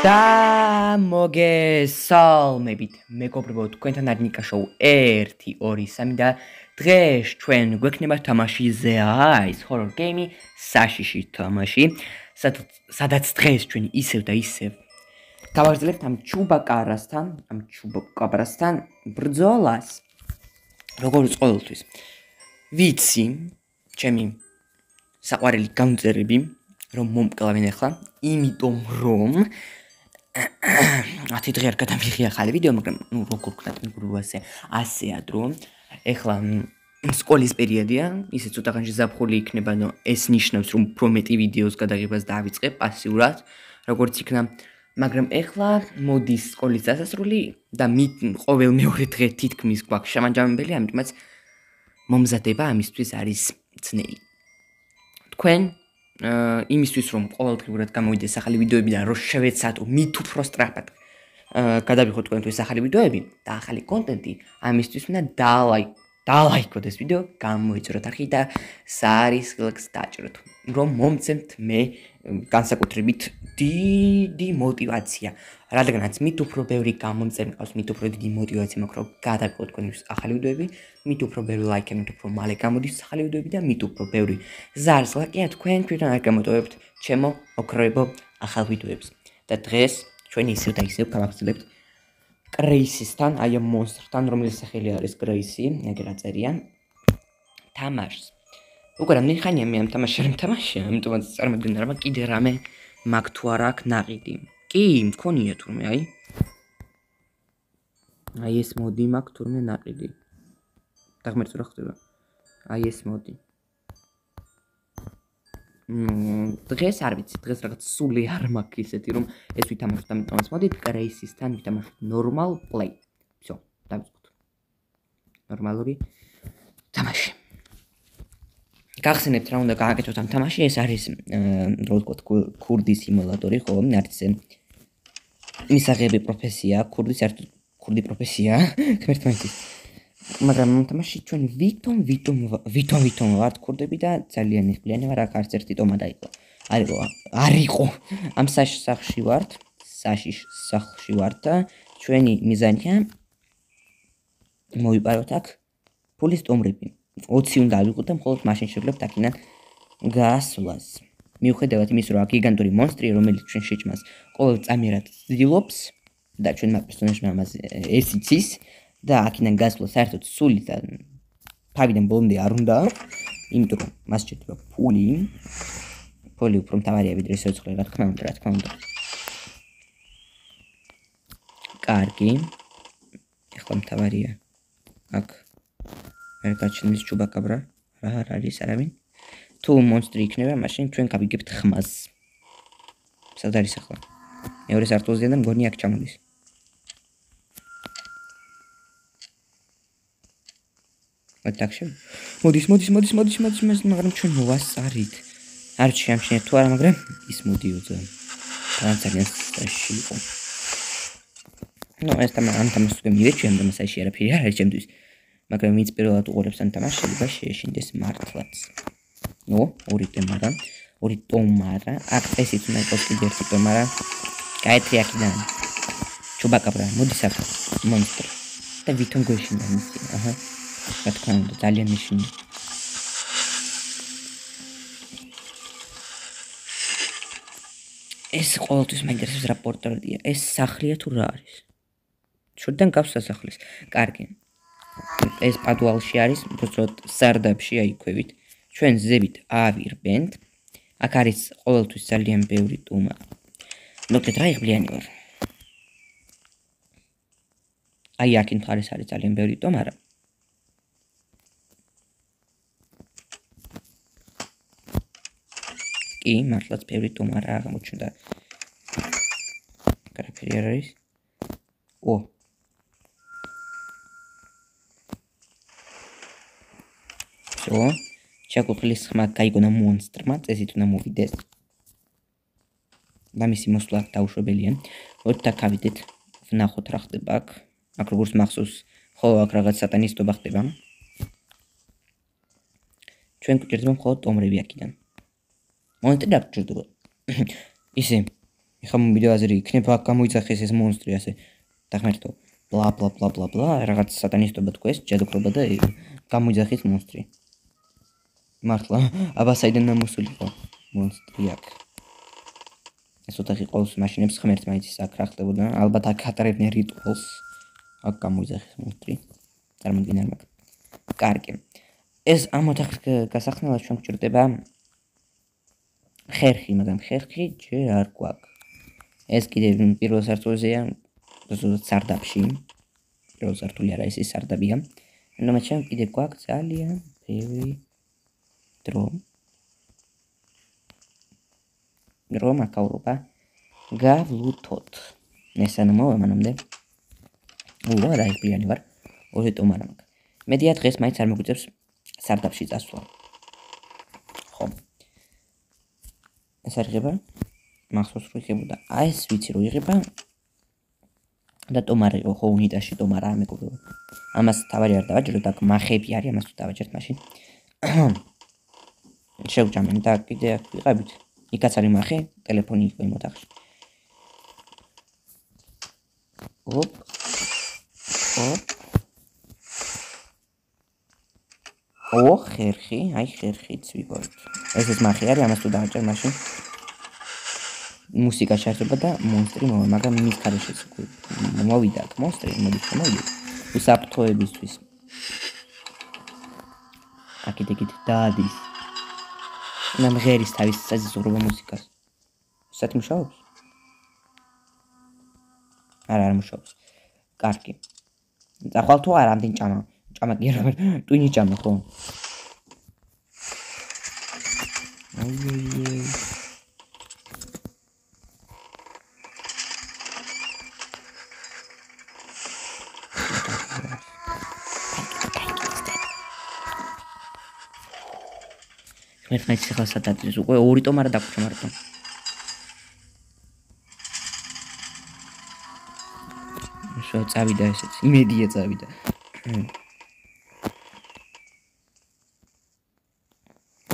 და მოგესალმებით მეგობრებო, თქვენთან არის ნიკა შოუ 1 2 3 და დღეს ჩვენ გვექნება თამაში The Eyes horror game საშიში თამაში, სადაც დღეს ჩვენ ისევ და ისევ გავაგრძელებთ ამ ჩუბაკაბრასთან ბრძოლას. როგორც ყოველთვის ვიცი ჩემი საყვარელი გამწერები რომ მომკლავენ ახლა, იმიტომ რომ 10 დღე არ გადამიღია ახალი ვიდეო, მაგრამ როგორ ვქნათ მიგრუასე ასეა დრო. ეხლა სკოლის პერიოდია, ისე ცოტა ხანში ზაფხული იქნება, ეს ნიშნავს რომ უფრო მეტი ვიდეოს გადაღებას დავიწყებ პასიურად, როგორც იქნა, მაგრამ ეხლა მოდის სკოლის დასასრული და ყოველ მეორე დღე თითქმის გვაქვს შემაჯამებელი, ამიტომაც მომზადება ამისთვის არის ძნელი. თქვენ იმისთვის რომ ყოველდღიურად გამოვიდეს ახალი ვიდეოები და რომ შევეცადო მით უფრო სწრაფად გადავიღოთ თქვენთვის ახალი ვიდეოები და ახალი კონტენტი, ამისთვის უნდა დალაიქოთ ეს ვიდეო, გამოიწროთ არხი და საარის ლайკს დაჭროთ, რომ მომცემთ მე განსაკუთრებით დიდი мотиваცია, რადგანაც მით უფრო ბევრი გამომწერი ყავს, მით უფრო დიდი мотиваცია მაქვს რომ გადავიღოთ თქვენთვის ახალი ვიდეოები, მით უფრო ბევრი ლაიქი, მით უფრო მალე გამოდის ახალი ვიდეოები და მით უფრო ბევრი ზარს ლაიქია თქვენ თვითონ არ გამოტოვებთ ჩემო ოქროებო ახალ ვიდეოებს. და დღეს ჩვენ ისევ და ისევ გავაგრძელებთ კრეისისთან, აი ამ მონსტრთან, რომელიც სახელი არის კრეისი, ეგრე აწერია თამაშს. უკვე რამდენი ხანია მე ამ თამაშს არ მთამაშია, ამიტომაც წარმოგიდგენთ რა კიდე რამე მაქვს თუ არა აქვს ნაყიდი. კი, მქონია თურმე, აი ეს მოდი მაქვს თურმე ნაყიდი. დაღმერთო რა ხდება? აი ეს მოდი. დღეს არ ვიცი, დღეს რაღაც სული არ მაქვს ისეთი რომ ეს ვითამაშოთ, ამიტომაც მოდით კრეისისთან ვითამაშოთ normal play. всё, დავიწყოთ. ნორმალური თამაში. გახსენებთ რა უნდა გააკეთოთ ამ თამაში, ეს არის რო ვთქვათ ქურდის სიმულატორი, ხო, არის ეს მისაღები პროფესია, ქურდი პროფესია, ღმერთმაიცის. მაგრამ ამ თამაში ჩვენ ვითომ ვართ ქურდები და ძალიან იხბლიანი ვარ, აქ არც ერთი ტომა დაიყო. არიყო. ამ სახლში ვართ და ჩვენი მიზანია მოვიპაროთ აქ ფულის ტომრები. 20 უნდა ავიღოთ და მხოლოდ მაშინ შევგლებთ აქედან გასვლას. მიუხედავად იმის, რომ აქ გიგანტური მონსტრი, რომელიც ჩვენ შეჭმას ყოველ წამიერად ცდილობს და ჩვენმა პერსონაჟმა ამაზე ეს იცის და აქედან გასვლა საერთოდ სულიდან თავიდან ბოლომდე არ უნდა, იმიტომ რომ მას შეჭრა ფული უფრო მთავარია ვიდრე სიცოცხლე, რა თქმა უნდა. კარგი. ეხლა მთავარია აქ ვერ გაჩნდეს ჩუბაკაბრა, რა არის არავინ. თუ მონსტრი იქნება, მაშინ ჩვენ გავიგებთ ხმას. სად არის ახლა? მეორე სართულზეა და მგონი აქ ჩამოდის. ატაკში. მოდის, მაგრამ ჩვენ მოვასწარით. არ შეამჩნიეთ თუ არა, მაგრამ ის მოდიოდა. ძალიან საშიში იყო. ეს ამ თამაშს უკვე მივეჩვი, ამ თამაში არაფერი არ არის ჩემთვის. მაგრამ ვინც პირველად უყურებს ამ თამაშს, შეიძლება შეეშინდეს მართლაც. ორი ტომარა. აქ წესით უნდა იყოს კიდე ერთი ტომარა. გაეთრი აქედან. ჩუბაკაბრა, მოდის აქ მონსტრი. და ვითომ გვეშინდა მისი. რა თქმა უნდა, ძალიან მნიშვნელოვანია. ეს ყოველთვის მაინტერესებს რა პორტრეტია. ეს სახლია თუ რა არის? შორიდან გავს სასახლის. კარგი. ეს პადუალში არის, უბრალოდ სარდაფში აიქვევით. ჩვენ ზევით ავირბენთ. აქ არის ყოველთვის ძალიან ბევრი ტომა. მოკლედ რა იღბლიანი ვარ. აი აქ მხარეს არის ძალიან ბევრი ტომარა. კი, მართლაც ბევრი ტომარა აღმოჩნდა. კარაფერი არ არის. ჩაკუხლის ხმა გაიგონა მონსტრმა, წესით უნდა მოვიდეს. და მისი მოსვლა დაუშვებელია. მოდით აქ ავიდეთ, ვნახოთ რა ხდება აქ. აქ როგორც მახსოვს, ხო, აქ რაღაც სატანისტობა ხდება. ჩვენ გვჭირდება მხოლოდ ტომრები აქედან. მონსტრი არ გვჭირდება. ისე ეხლა ვიდეო აზრი იქნება, აქ გამოიძახეს ეს მონსტრი ასე. და ღმერთო, ბლა ბლა ბლა ბლა ბლა, რაღაც სატანისტობა თქვეს, ჯადოქრობა და გამოიძახეს მონსტრი. მართლა, აბა საიდან დამოსულიყო მონსტრი აქ. ეს ოთახი ყავს მაშინებს ღმერთს მაინც აქ რა ხდებოდა, ალბათ აქ ატარებდნენ რიტუალს. აქ გამოიძახეს მონსტრი. წარმოიდგინე მაგ. კარგი. ეს ამ ოთახის გასახსნელად ჩვენ გვჭირდება ხერხი, მაგრამ ხერხი ჯერ არ გვაქვს. ეს კიდევ პირველ სართულზეა, ზუსტად სარდაფში. პირველ სართული არა, ეს სარდაფია. მაგრამ ჩვენ კიდევ გვაქვს ძალიან ბევრი დრო. რომ აკავრობა გავლუთოთ. ესანა მოვა მანამდე. უა, დაიხბიანი ვარ. ორი ტომარა მაქვს. მედია დღეს მაინც არ მოგვიწევს სარდაფში წასვლა. ხო. ეს არ იღება? მახსოვს რომ იღებოდა. აი ეს ვიცი რომ იღება. და ტომარა იყო ხო უნიტაში ტომარა მეკურება. ამას თავარი არ დავაჯეროთ, აქ მახები არის, ამას თუ დავაჯერთ მაშინ. შევჭამენ და კიდე აქ ვიყავით. იქაც არის მახე, ტელეფონი იყო იმ ოთახში. ოპ. ო, ხერხი, აი ხერხიც ვიყავით. ეს მახე არის, ამას თუ დავაჯერ მაშინ. მუსიკა შეარდება და მონსტრი მოვა, მაგრამ მის ქარეშიც მოვიდა აქ მონსტრი, მოდი მოვიდა. უსაფრთხოებისთვის. აქ დაადის. ნამღერის თავის საზღვრობა მუსიკას. სად მუშაობს? არ მუშაობს. კარგი. წახვალ თუ არა ამდენ ჭამა. ჭამა კი არა, ტვინი ჭამა ხო? აი. მერხმეც ახლა სადადლის უკვე ორი ტომარა დაგვრჩა მარტო. შო წავიდა ესეც. იმედია წავიდა.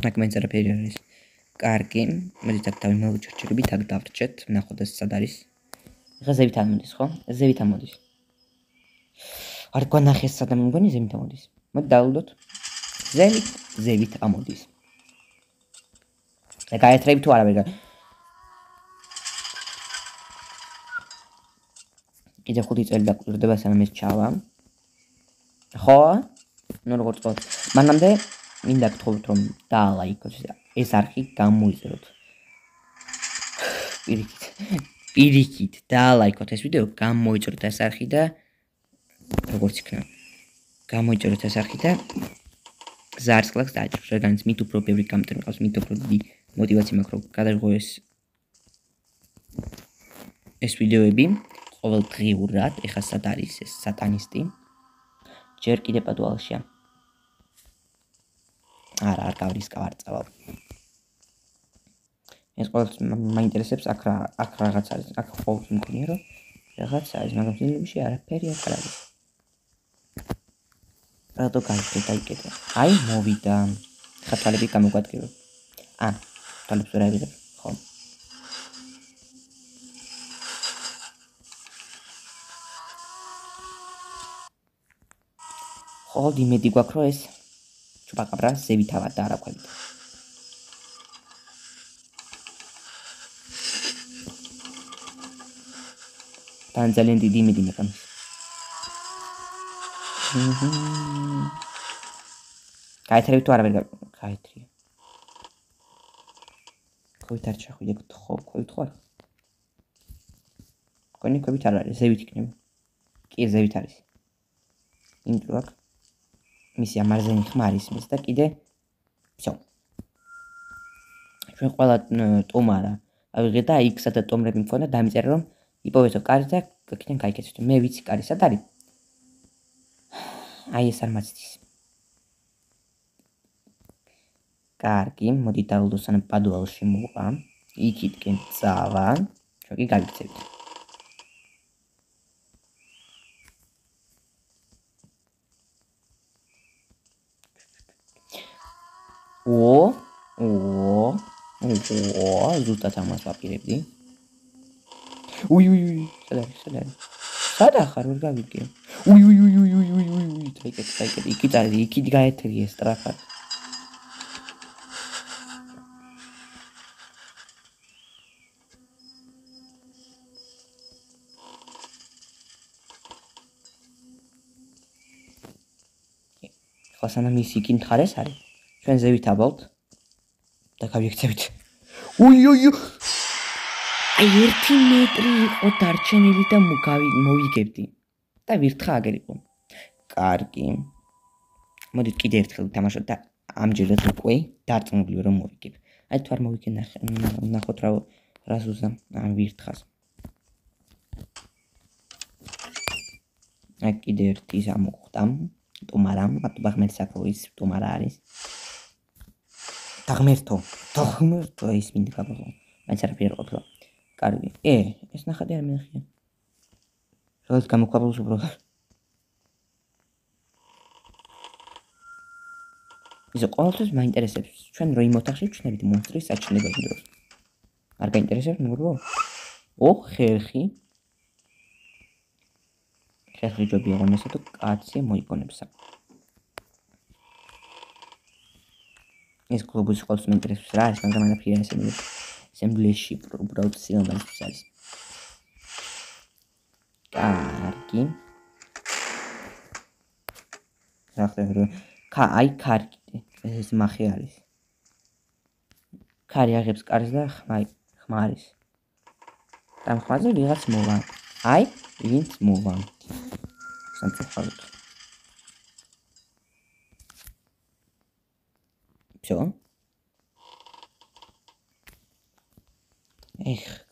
აქ მაინც არაფერი არ არის. კარგი, მოდით აქ თავი მოვიჩერჩერებით, აქ დავრჩეთ, ვნახოთ ეს სად არის. ეხლა ზევით ამოდის, ხო? ზევით ამოდის. არ გვანახეს სად ამგონი ზევით ამოდის. მოდი დავუდოთ. ზევით ამოდის. და გაეთრები თუ არა ვერ კიდე 5 წელი დაგვჭირდება სანამ ეს ჩავა. ხო? ნუ როგორ თქო. მანამდე მინდა გთხოვთ რომ დაალაიქოთ ეს არხი გამოიწეროთ. პირიქით დაალაიქოთ ეს ვიდეო, გამოიწეროთ ეს არხი და როგორც იქნება. გამოიწეროთ ეს არხი და ზარს კლაკს დააჭეროთ. რადგანაც მით უფრო ბევრი გამტერი მყავს, მით უფრო დიდი мотивация მაქვს რომ გადაიღო ეს ვიდეოები ყოველდღიურად. ეხლა სად არის ეს სატანისტი? ჯერ კიდე პადუალშია. არ გავრისკავ არ წავალ. ეს ყოველთვის მაინტერესებს აქ რაღაც არის. აქ ყოველთვის მგონია რომ რაღაც არის, მაგრამ ფილმში არაფერი არ არის. რატო გაიგეთ? აი მოვიდა. ხა თვალები გამოგვადგება. თვალებს ვერ ავიღებ, ხო? ხოლმე იმედი გვაქვს რომ ეს ჩუპაკაბრა ზევითავა და არა ქვევით. თან ძალიან დიდი იმედი მაქვს. გაეთრები თუ არა ვერ გაეთრია. ქვევით არ ჩახვიდე, ხო, ქვევით ხო არა? კონი ქვევით არ არის, ზევით იქნება. კი, ზევით არის. იმიტომ აქ მისი ამარზენი ხმარის მის და კიდე всё. ჩვენ ყველა ტომარა ავიღე და იქ სადაც ტომრები მქონდა დამიწერე რომ იპოვესო კარი და აქედან გაიქეცეთ. მე ვიცი კარი სად არის. აი ეს არ მაცდის. კარგი, მოდი დავულო სანამ პადუალში მოვა. იქითკენ წავა. ჩვენ კი გავიქცევთ. ზუსტად ამას ვაპირებდი. უი სადა ხარ ვერ გავიგე უი დაიკეტე იქით არის იქით გაეთრიე სტრაფად ხო სანამ ის იქით ხარეს არის ჩვენ ზევით აბავთ და გავიქცევით უი აი 1 მეტრი იყო დარჩენილი და მოვიგებდი და ვირთხა აგერ იყო კარგი მოდით კიდე ერთხელ ვთამაშოთ და ამჯერად უკვე დარწმუნებული რომ მოვიგებ აი თუ არ მოვიგე ნახოთ რას უზამ ამ ვირთხას აი კიდე ერთი ამოხდა ტომარამ აბა ღმერთს აქ ის ტომარა არის დაღმერთო ის მინდა გავაღო მაინც არაფერი არ ყოფილა კარგი ეს ნახატი არ მინახია როგორც გამოქვაბულს უბრალოდ ისე ყოველთვის მაინტერესებს ჩვენ რო იმ ოთახში ვჩნევით მონსტრის საჩნდება დროს არ გაინტერესებს მეგობრებო ხერხი ჯობია ღონესა თუ კაცი მოიგონებსა ეს კლუბის ყოველთვის მაინტერესებს რა არის მაგრამ არაფერი ასემბლეში უბრალოდ სილამაზის არის კარგი აი კარგი ეს მახე არის კარი აღებს კარს და ხმარის და ხმაზე ვიღაც მოვა აი ვინც მოვა სამწუხაროდ всё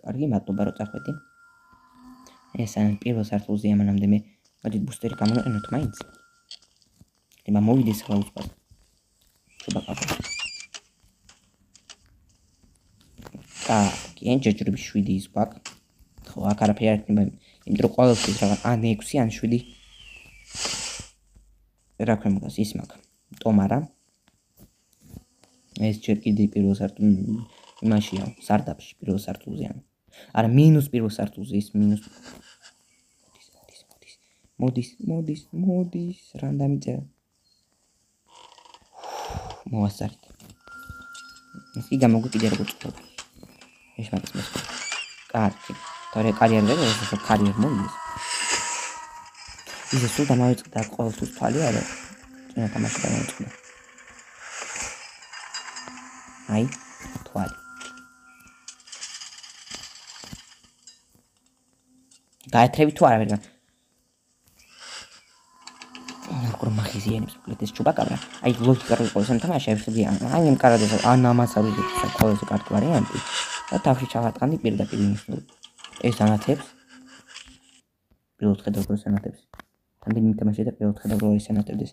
კარგი მადლობა რომ წახვედი ეს ან პირველ სართულზეა მანამდე მე მოდით ბუსტერი გამოვიყენოთ მაინც ება მოვიდეს ახლა უცბად შუბაყავ კარგი ჯეჯრები 7 ის გვაქვს ხო აქ არაფერი არ იქნება იმიტომ რომ ყოველთვის რაღაც ან 6 ან 7 რა ქვემოს ის მაქვს ტომარა ეს ჯერ კიდე პირველ სართულზე იმაშია სარდაფში პირველ სართულზე არა მინუს პირველ სართულზე ის მინუს მოდის რანდამიწერა მოვასწარით ეს კი გამოგვა კიდე როგორც ყოფილი ეს მაგას მოსწო კარგი თორე კარიერა ეს კარიერა მოიდეს ისე სულ დამავიწყდა ყოველთვის თვალი არა წინა თამაში დამავიწყდა აი თვალი გაეთრევი თუ არა ვერ როგორ მახიზიანებს უბრალოდ ეს ჩუბაკაბრა აი ლოგიკა რო იყოს ამ თამაში აი იმ კარადეს ან ამას არის ყველაზე კარგი ვარიანტი და თავში ჩავატყანდი პირდაპირ ინიშნულ ეს ანათებს პილოტ ხედავ ანათებს თანდინ მითამაშე და პილოტ ხედავ ეს ანათებს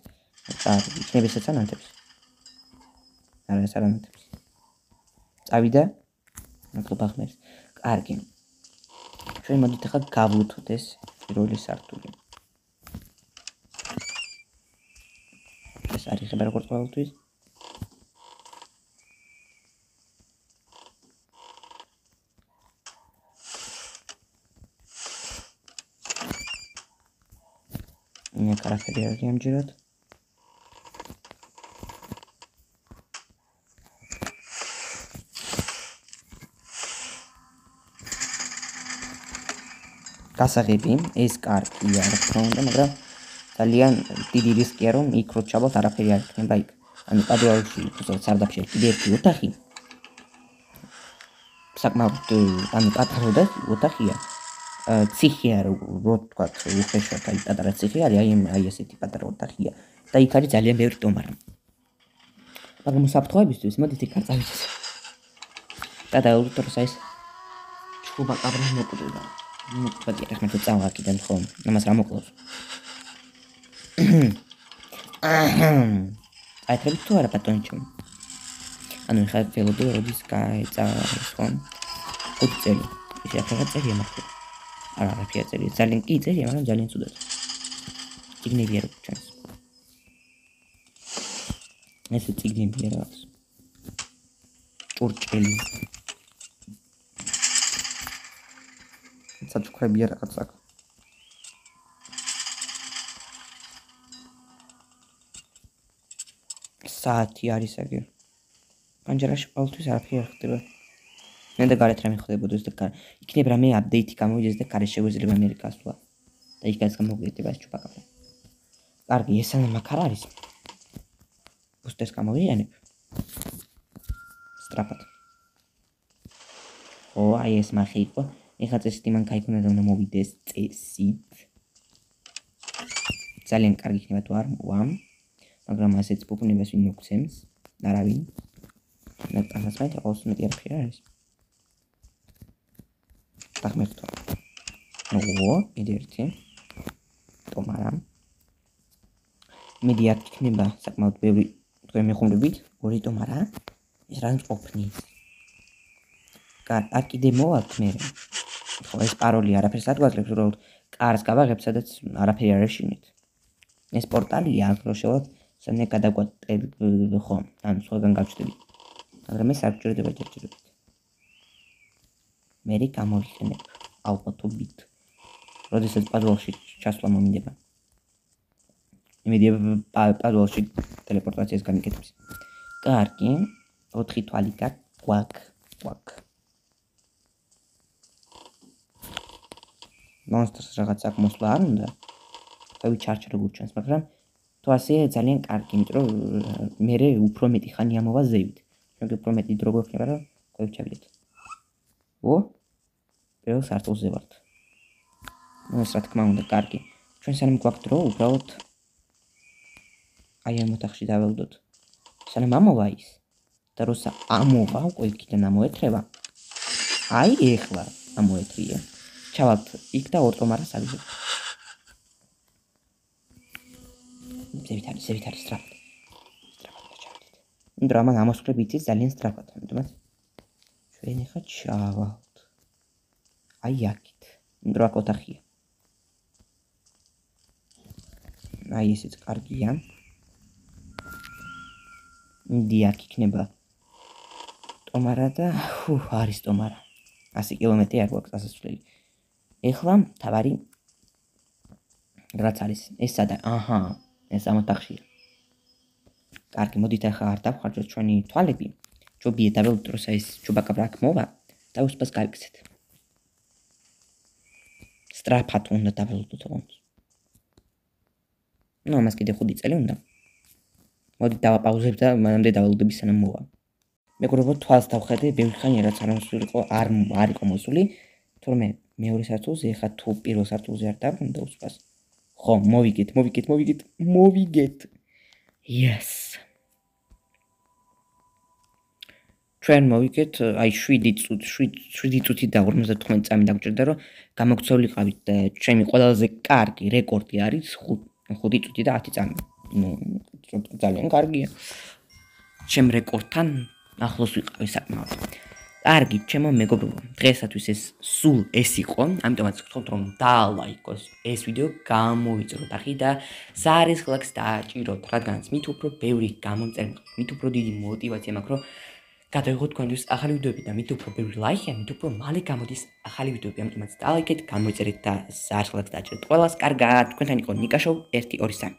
კარგი იქნება ესაც ანათებს არა ეს არ ანათებს წავიდა მადლობა ხმერს კარგი ჩვენ მოდით ახლა გავლუთოთ ეს პირველი სართული ეს არის ხება როგორც ყოველთვის მე კარაფერი არ გამჯეროთ გასაღები ეს კარგია რა თქმა უნდა მაგრამ ძალიან დიდი რისკია რომ იქ რო ჩაბოთ არაფერი არ იქნება იქ ანუ პადუალში უბრალოდ სარდაფში კიდე ერთი ოთახი საკმაოდ ანუ პატარა ოთახია ციხე არ რო თქვა უხეშად აი პატარა ციხე არის აი ესეთი პატარა ოთახია და იქ არის ძალიან ბევრი ტომარა მაგრამ საფრთხეებისთვის მოდით იქ არ წავიდეთ და დაუბრუნდეთ ეს ჩუბაკაბრა მოკვდება მოკვდი ახლა მე წავა აქედან ხომ ამას რა მოკლავს აი ტრები თუ არა პატონჩო ანუ ხა ველოდი როდის გაეწავა ხომ 5 წელი ისე ახლა წერია მაგრამ არა არაფერი წერია ძალიან კი წერია მაგრამ ძალიან ცუდად ციგნები არ გვჩანს ეს ციგნები არ აქვს ჭურჭელი საჩუქრებია რაღაც აქ. საათი არის აგი. პანჯერაში ყოველთვის არაფერი არ ხდება. მე და გარეთ რამე ხდებოდეს და იქნებ რამე აპდეიტი გამოვიდეს და გარეთ შეგვეძლება მე გასვლა. და იქაც გამოვიდება ეს ჩუბაკაბა. კარგი, ეს მაგ არ არის. ბუსტერს გამოვიყენებ. სტრაფად. ო, აი ეს მახი იყო. ეხლა წესით იმან кайქონა და უნდა მოვიდეს წესით. ძალიან კარგი იქნება თუ არ მოვა. მაგრამ ასეც პოპუნებას ვინ მოგცემს? არავინ. და ტანას მაინც ყოველს მეტი არაფერი არის. დახმერთო. ო, იდერტი. ტომარა. მე დიახ იქნება საკმაოდ ბევრი თქვენ მეხუმრებით, ორი ტომარა. ეს რანც ოფნის. არ კიდე მოვაქვს მე. ხო, ეს პაროლი არაფერს არ გვაძლევს, უბრალოდ კარს გავაღებ, სადაც არაფერი არ ეშინით. ეს პორტალია, რო შევად სანე გადაგვატებ ხო, ან სხვაგან გავჩდები. მაგრამ ეს არ გჭირდება ჯერჯერობით. მე გამოვიხენებ ალბათობით. როდესაც პადვალში ჩასვლა მომინდება. იმედია პადვალში ტელეპორტაციას განიკეთებს. კარგი, 4 თვალი გვაქვს. მონსტრს რაღაც აქ მოსვლა არ უნდა. ვიჩარჩ როგორ ჩანს, მაგრამ თუ ასე ძალიან კარგი, იმიტომ რომ მე უფრო მეტი ხანი ამოვა ზევით. შემდეგ უფრო მეტი დრო გვექნება, რომ გვევჩაგდეთ. ო? პირველ სართულზე ვართ. ეს რა თქმა უნდა, კარგი. ჩვენ სანამ გვაქვს დრო, უბრალოდ აი ამ ოთახში დაველოდოთ. სანამ ამოვა ის და როცა ამოვა, უკვე იქიდან ამოეთრება. აი ეხლა ამოეთრია. ჩავალთ იქ და ორტომარას ავიღებთ. ზევით არის სტრაფად ჩავდით. იმიტომ რომ ამოსვლები იცის ძალიან სტრაფად, ამიტომაც ჩვენ ახლა ჩავალთ. აი აქეთ. იმიტომ რომ აქ ოთახია. აი ესეც კარგია. დიახ იქნება ტომარა და არის ტომარა. 100 კილომეტრი არ გვაქვს ასასვლელი. ეხლა თავარი რაც არის ეს სადა აჰა ეს ამ ოთახშია. კარგი, მოდით ახლა არ დავხარჯოთ ჩვენი თვალები. ჯობია დაველოდოთ როცა ეს ჩუბაკაბრა აქ მოვა და უსპას გავიქცეთ. სტრაფად უნდა დაველოდოთ ოღონდ. ნუ ამას კიდე 5 წელი უნდა. მოდით დავაპაუზებ და მანამდე დაველოდები სანამ მოვა. მეგობრებო, თვალს დავხედე, ბევრი ხანია რაც არ იყო მოსული, თორმე მეორე სართულზე, ეხლა თუ პირველ სართულზე არ დავბრუნდა უსპას. ხო, მოვიგეთ. Yes. ჩვენ მოვიგეთ, აი 7 წუთი და 59 წამი დაგჭირდა, რომ გამოგცეულიყავით და ჩემი ყველაზე კარგი რეკორდი არის 5 წუთი და 10 წამი. ნუ ძალიან კარგია. ჩემ რეკორდთან ახლოს ვიყავი საკმაოდ. კარგი, ჩემო მეგობრებო, დღეისათვის ეს სულ ეს იყო, ამიტომაც ვთქვით რომ დაალაიქოს ეს ვიდეო, გამოიწროთ ახი და ზარისხლაკს დააჭიროთ, რადგანაც მით უფრო ბევრი გამომწერება, მით უფრო დიდი мотиваცია მაქვს, რომ გადავიღოთ თქვენთვის ახალი ვიდეოები და მით უფრო ბევრი ლაიქი, მით უფრო მალე გამოდის ახალი ვიდეოები, ამიტომაც დაალაიქეთ, გამოიწერეთ და ზარისხლაკს დააჭიროთ. ყველას კარგად, თქვენთან იყო ნიკა შოუ 1 2 3